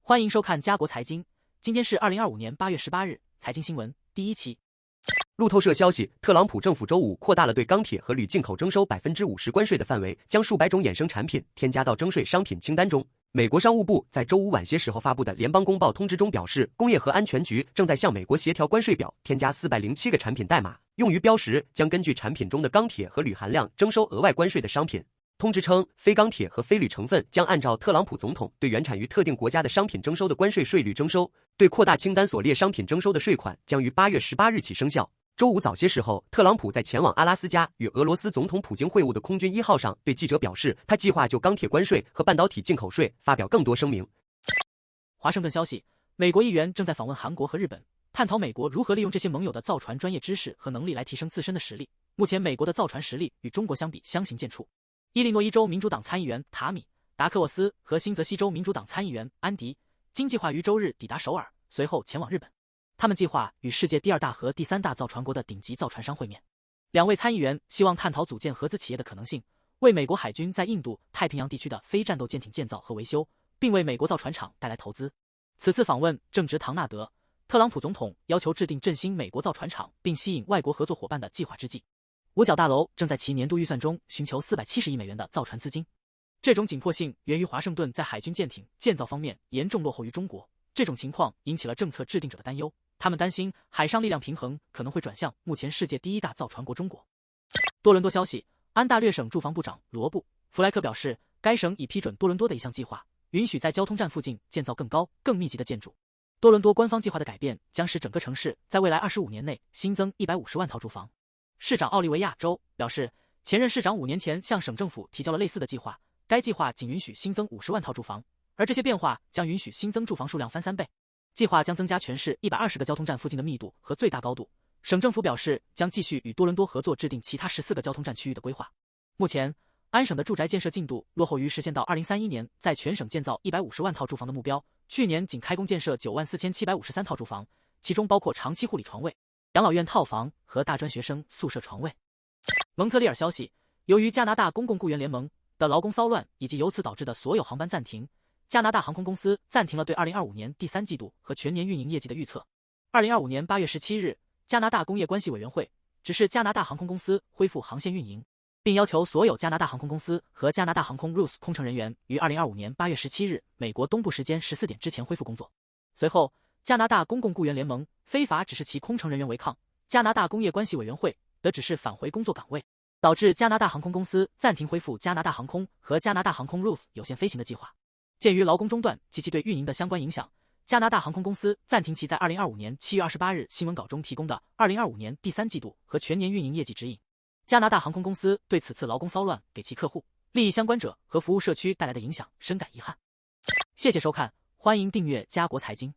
欢迎收看嘉国财经，今天是2025年8月18日，财经新闻第一期。路透社消息，特朗普政府周五扩大了对钢铁和铝进口征收50%关税的范围，将数百种衍生产品添加到征税商品清单中。美国商务部在周五晚些时候发布的联邦公报通知中表示，工业和安全局正在向美国协调关税表，添加407个产品代码，用于标识将根据产品中的钢铁和铝含量征收额外关税的商品。通知称，非钢铁和非铝成分将按照特朗普总统对原产于特定国家的商品征收的关税税率征收，对扩大清单所列商品征收的税款将于8月18日起生效。周五早些时候，特朗普在前往阿拉斯加与俄罗斯总统普京会晤的空军1号上对记者表示，他计划就钢铁关税和半导体进口税发表更多声明。华盛顿消息，美国议员正在访问韩国和日本，探讨美国如何利用这些盟友的造船专业知识和能力来提升自身的实力。目前美国的造船实力与中国相比相形见绌。伊利诺伊州民主党参议员塔米·达克沃斯和新泽西州民主党参议员安迪·金计划于周日抵达首尔，随后前往日本。他们计划与世界第2大和第3大造船国的顶级造船商会面。两位参议员希望探讨组建合资企业的可能性，为美国海军在印度太平洋地区的非战斗舰艇建造和维修，并为美国造船厂带来投资。此次访问正值唐纳德·特朗普总统要求制定振兴美国造船厂并吸引外国合作伙伴的计划之际。五角大楼正在其年度预算中寻求470亿美元的造船资金。这种紧迫性源于华盛顿在海军舰艇建造方面严重落后于中国，这种情况引起了政策制定者的担忧，他们担心海上力量平衡可能会转向目前世界第1大造船国中国。多伦多消息，安大略省住房部长罗布·弗莱克表示，该省已批准多伦多的一项计划，允许在交通站附近建造更高、更密集的建筑。多伦多官方计划的改变将使整个城市在未来25年内新增150万套住房。市长奥利维亚州表示，前任市长5年前向省政府提交了类似的计划，该计划仅允许新增50万套住房，而这些变化将允许新增住房数量翻3倍。计划将增加全市120个交通站附近的密度和最大高度。省政府表示，将继续与多伦多合作制定其他14个交通站区域的规划。目前，安省的住宅建设进度落后于实现到2031年在全省建造150万套住房的目标，去年仅开工建设94753套住房，其中包括长期护理床位、养老院套房和大专学生宿舍床位。蒙特利尔消息，由于加拿大公共雇员联盟的劳工骚乱以及由此导致的所有航班暂停，加拿大航空公司暂停了对2025年第3季度和全年运营业绩的预测。2025年8月17日，加拿大工业关系委员会指示加拿大航空公司恢复航线运营，并要求所有加拿大航空公司和加拿大航空 RUS 空乘人员于2025年8月17日美国东部时间14点之前恢复工作。随后，加拿大公共雇员联盟非法指示其空乘人员违抗，加拿大工业关系委员会得指示返回工作岗位，导致加拿大航空公司暂停恢复加拿大航空和加拿大航空 RUS 有限飞行的计划。鉴于劳工中断及其对运营的相关影响，加拿大航空公司暂停其在2025年7月28日新闻稿中提供的2025年第3季度和全年运营业绩指引。加拿大航空公司对此次劳工骚乱给其客户、利益相关者和服务社区带来的影响深感遗憾。谢谢收看，欢迎订阅嘉国财经。